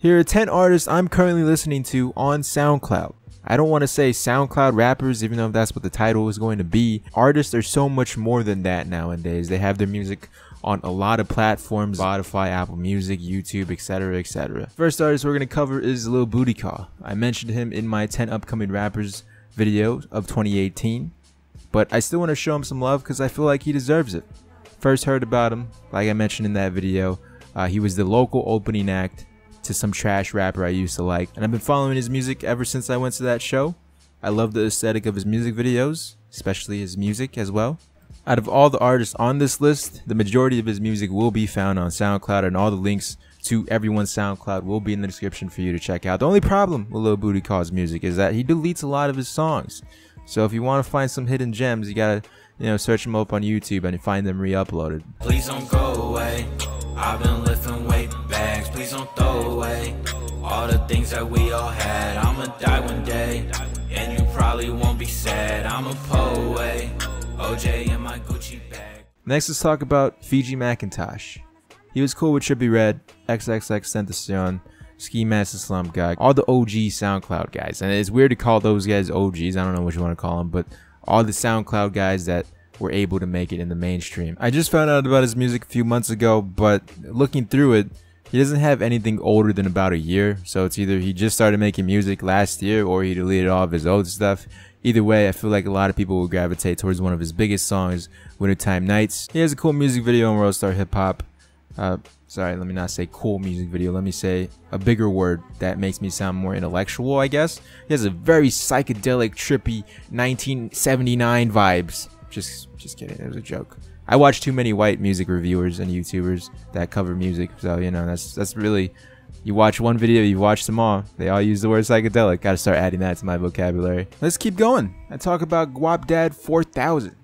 Here are 10 artists I'm currently listening to on SoundCloud. I don't want to say SoundCloud rappers, even though that's what the title is going to be. Artists are so much more than that nowadays. They have their music on a lot of platforms: Spotify, Apple Music, YouTube, etc, etc. First artist we're going to cover is Lil Booty Call. I mentioned him in my 10 upcoming rappers video of 2018, but I still want to show him some love because I feel like he deserves it. First heard about him, like I mentioned in that video, he was the local opening act to some trash rapper I used to like, and I've been following his music ever since I went to that show. I love the aesthetic of his music videos, especially his music as well. Out of all the artists on this list, the majority of his music will be found on SoundCloud, and all the links to everyone's SoundCloud will be in the description for you to check out. The only problem with Lil Booty Call's music is that he deletes a lot of his songs. So if you want to find some hidden gems, you gotta, search them up on YouTube and find them re-uploaded. Please don't go away. I've been lifting weight bags. Please don't throw away all the things that we all had. I'ma die one day, and you probably won't be sad. I'ma pull away OJ in my Gucci bag. Next, let's talk about Fiji Macintosh. He was cool with Trippie Redd, XXXTentacion, Ski Master Slump God, all the OG SoundCloud guys. And it's weird to call those guys OGs. I don't know what you want to call them, but all the SoundCloud guys that were able to make it in the mainstream. I just found out about his music a few months ago, but looking through it, he doesn't have anything older than about a year. So it's either he just started making music last year or he deleted all of his old stuff. Either way, I feel like a lot of people will gravitate towards one of his biggest songs, Wintertime Nights. He has a cool music video on Roadstar Hip Hop. Sorry, let me not say cool music video. Let me say a bigger word that makes me sound more intellectual, I guess. He has a very psychedelic, trippy 1979 vibes. Just kidding. It was a joke. I watch too many white music reviewers and YouTubers that cover music, so that's really, you watch one video, you watch them all. They all use the word psychedelic. Gotta start adding that to my vocabulary. Let's keep going. I talk about Guapdad 4000.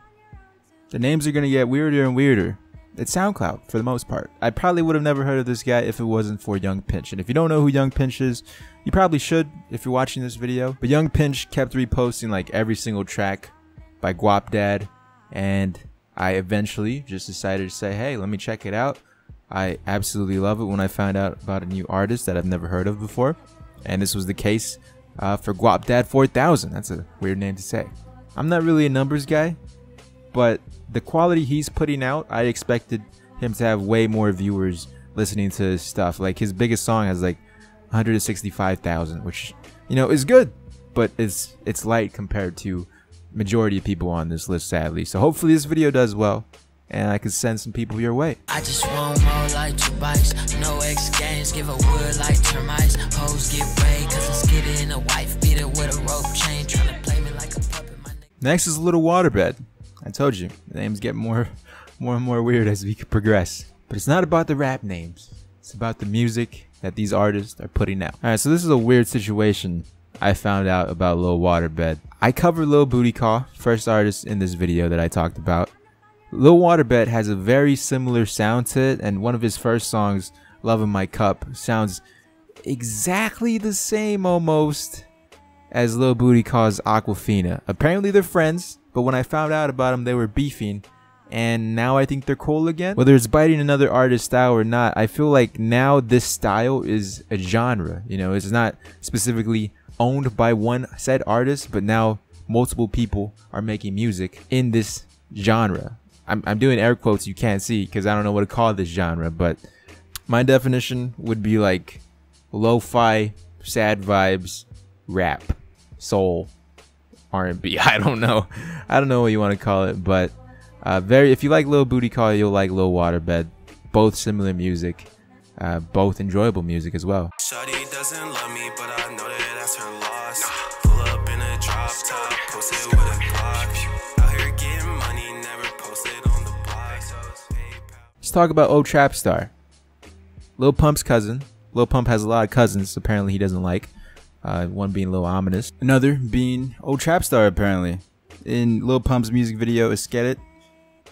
The names are gonna get weirder and weirder. It's SoundCloud for the most part. I probably would have never heard of this guy if it wasn't for Young Pinch. And if you don't know who Young Pinch is, you probably should if you're watching this video. But Young Pinch kept reposting like every single track by Guapdad, and I eventually just decided to say, hey, let me check it out. I absolutely love it when I found out about a new artist that I've never heard of before. And this was the case for Guapdad 4000. That's a weird name to say. I'm not really a numbers guy, but the quality he's putting out, I expected him to have way more viewers listening to his stuff. Like his biggest song has like 165,000, which, is good, but it's light compared to majority of people on this list, sadly. So hopefully this video does well and I can send some people your way. I just want more like 2 bikes, no X games, give a wood like termites. Hoes get paid cause I'm skidded in a wife beater with a rope chain, trying to play me like a puppet. Next is Little Waterbed. I told you, the names get more and more weird as we progress. But it's not about the rap names. It's about the music that these artists are putting out. Alright, so this is a weird situation I found out about Lil Waterbed. I covered Lil Booty Call, first artist in this video that I talked about. Lil Waterbed has a very similar sound to it, and one of his first songs, Love in My Cup, sounds exactly the same almost as Lil Booty Call's Aquafina. Apparently they're friends, but when I found out about them, they were beefing, and now I think they're cool again. Whether it's biting another artist's style or not, I feel like now this style is a genre. It's not specifically owned by one said artist, but now multiple people are making music in this genre. I'm doing air quotes you can't see because I don't know what to call this genre, but my definition would be like lo-fi, sad vibes, rap, soul, R&B. I don't know what you want to call it, but if you like Lil Booty Call, you'll like Lil Waterbed. Both similar music, both enjoyable music as well. Shawty doesn't love me, but I know that that's her loss. Pull up in a drop top, post it with a Glock. Out here getting money, never posted on the block. Let's talk about Old Trap Star, Lil Pump's cousin. Lil Pump has a lot of cousins apparently he doesn't like. One being Lil Ominous, another being Old Trap Star apparently. In Lil Pump's music video, Esket It,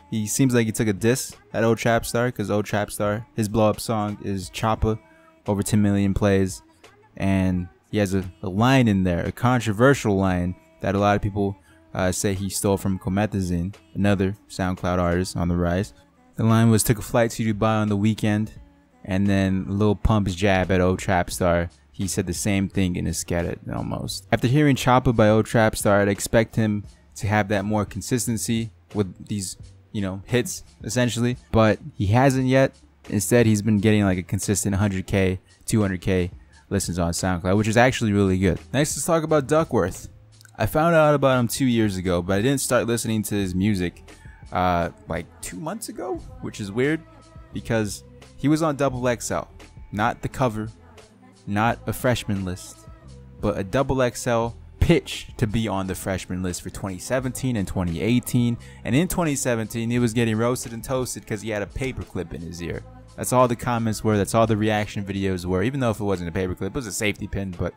he seems like he took a diss at Old Trap Star because Old Trap Star, his blow up song is Choppa, over 10 million plays, and he has a line in there, a controversial line that a lot of people say he stole from Comethazine, another SoundCloud artist on the rise. The line was, took a flight to Dubai on the weekend And then Lil Pump's jab at Old Trap Star, he said the same thing in his skit almost. After hearing Choppa by Old Trap Star, I'd expect him to have that more consistency with these, you know, hits essentially, but he hasn't yet. Instead, he's been getting like a consistent 100K, 200K listens on SoundCloud, which is actually really good. Next, let's talk about Duckworth. I found out about him 2 years ago, but I didn't start listening to his music like 2 months ago, which is weird because he was on Double XL, not the cover, not a freshman list, but a Double XL pitch to be on the freshman list for 2017 and 2018. And in 2017, he was getting roasted and toasted because he had a paperclip in his ear. That's all the comments were. That's all the reaction videos were. Even though if it wasn't a paperclip, it was a safety pin, but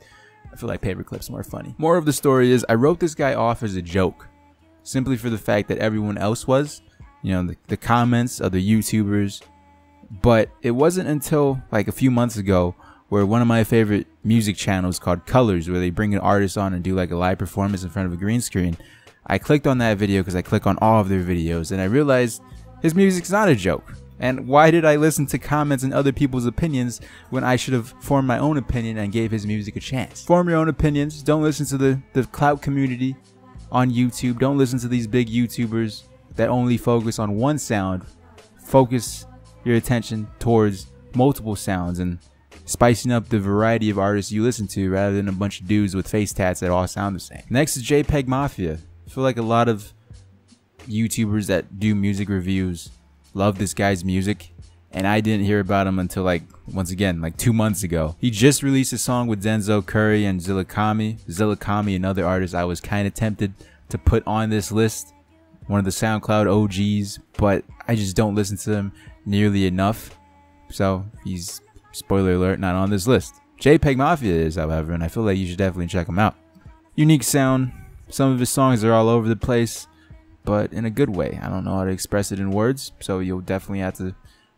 I feel like paperclips more funny. More of the story is I wrote this guy off as a joke, simply for the fact that everyone else was, you know, the comments of the YouTubers. But it wasn't until like a few months ago where one of my favorite music channels called Colors, where they bring an artist on and do like a live performance in front of a green screen, I clicked on that video because I click on all of their videos and I realized his music's not a joke. And why did I listen to comments and other people's opinions when I should have formed my own opinion and gave his music a chance? Form your own opinions. Don't listen to the clout community on YouTube. Don't listen to these big YouTubers that only focus on one sound. Focus your attention towards multiple sounds and spicing up the variety of artists you listen to rather than a bunch of dudes with face tats that all sound the same. Next is JPEG Mafia. I feel like a lot of YouTubers that do music reviews love this guy's music, and I didn't hear about him until like, once again, like 2 months ago. He just released a song with Denzel Curry and Zillakami, another artist I was kind of tempted to put on this list, one of the SoundCloud OGs, but I just don't listen to him nearly enough, so he's, spoiler alert, not on this list. JPEG Mafia is, however, and I feel like you should definitely check him out. Unique sound. Some of his songs are all over the place, but in a good way. I don't know how to express it in words, so you'll definitely have to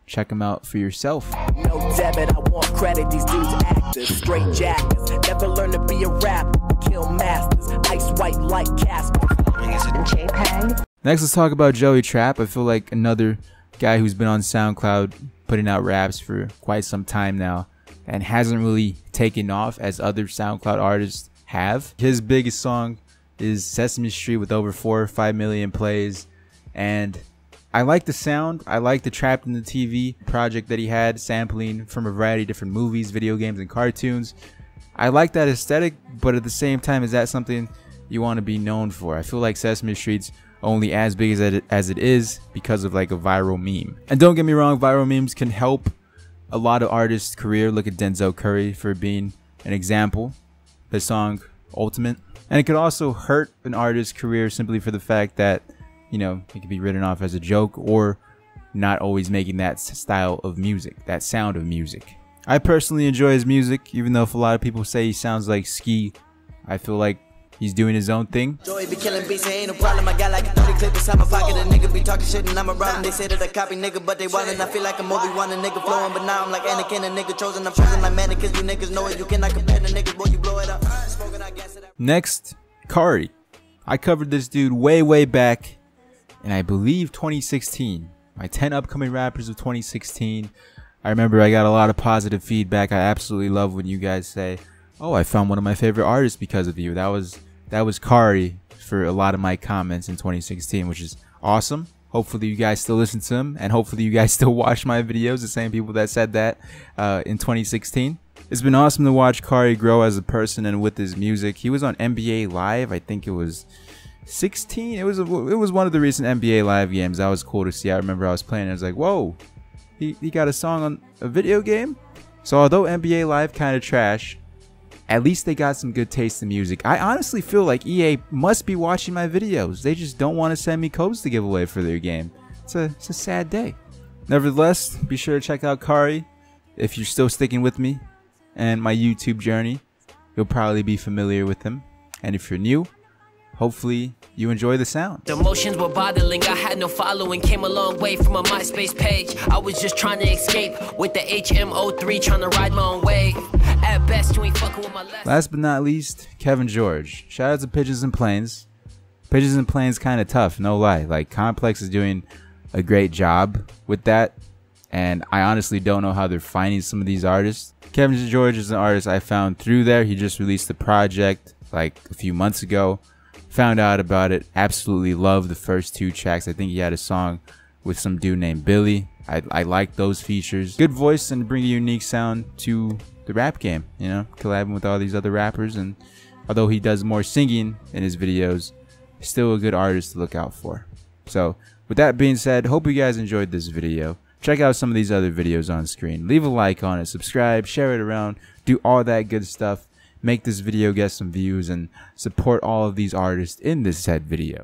check him out for yourself. No debit, I want credit. These dudes actors, straight jackets. Never learn to be a rapper. Kill masters, ice white like Casper. JPEG. Next, let's talk about Joey Trap. I feel like another guy who's been on SoundCloud putting out raps for quite some time now and hasn't really taken off as other SoundCloud artists have. His biggest song is Sesame Street with over 4 or 5 million plays, and I like the sound. I like the Trapped in the TV project that he had, sampling from a variety of different movies, video games, and cartoons. I like that aesthetic, but at the same time, is that something you want to be known for? I feel like Sesame Street's only as big as it is because of like a viral meme. And don't get me wrong, viral memes can help a lot of artists' career. Look at Denzel Curry for being an example. His song Ultimate. And it could also hurt an artist's career simply for the fact that, you know, it could be written off as a joke or not always making that style of music, that sound of music. I personally enjoy his music, even though if a lot of people say he sounds like Ski, I feel like he's doing his own thing. Joey be killing beats, ain't no problem. I got like 30 clips inside my pocket. A nigga be talking shit and I'm around. They say that I copy nigga, but they wildin'. I feel like a movie, want a nigga flowing, but now I'm like Anakin, a nigga chosen. I'm frozen like mannequins. You niggas know it. You cannot compare the niggas, boy. You blow it up. Smoking, I guess it up. Next, Kari. I covered this dude way back in, I believe, 2016. My 10 upcoming rappers of 2016. I remember I got a lot of positive feedback. I absolutely love when you guys say, "Oh, I found one of my favorite artists because of you." That was Kari for a lot of my comments in 2016, which is awesome. Hopefully you guys still listen to him, and hopefully you guys still watch my videos, the same people that said that in 2016. It's been awesome to watch Kari grow as a person and with his music. He was on NBA Live, I think it was 16. It was one of the recent NBA Live games. That was cool to see. I remember I was playing and I was like, whoa, he got a song on a video game? So although NBA Live kind of trash, at least they got some good taste in music. I honestly feel like EA must be watching my videos. They just don't want to send me codes to give away for their game. It's a sad day. Nevertheless, be sure to check out Kari if you're still sticking with me and my YouTube journey. You'll probably be familiar with him. And if you're new, hopefully you enjoy the sound. The emotions were bottling, I had no following. Came a long way from a MySpace page. I was just trying to escape with the HM03, trying to ride my own wave. At best, you ain't fucking with my last. Last but not least, Kevin George. Shout out to Pigeons and Planes. Pigeons and Planes kind of tough, no lie. Like, Complex is doing a great job with that. and I honestly don't know how they're finding some of these artists. Kevin George is an artist I found through there. He just released a project like a few months ago. Found out about it, absolutely loved the first 2 tracks. I think he had a song with some dude named Billy. I like those features. Good voice and bring a unique sound to the rap game, you know, collabing with all these other rappers. And although he does more singing in his videos, still a good artist to look out for. So with that being said, hope you guys enjoyed this video. Check out some of these other videos on screen. Leave a like on it, subscribe, share it around, do all that good stuff. Make this video get some views and support all of these artists in this said video.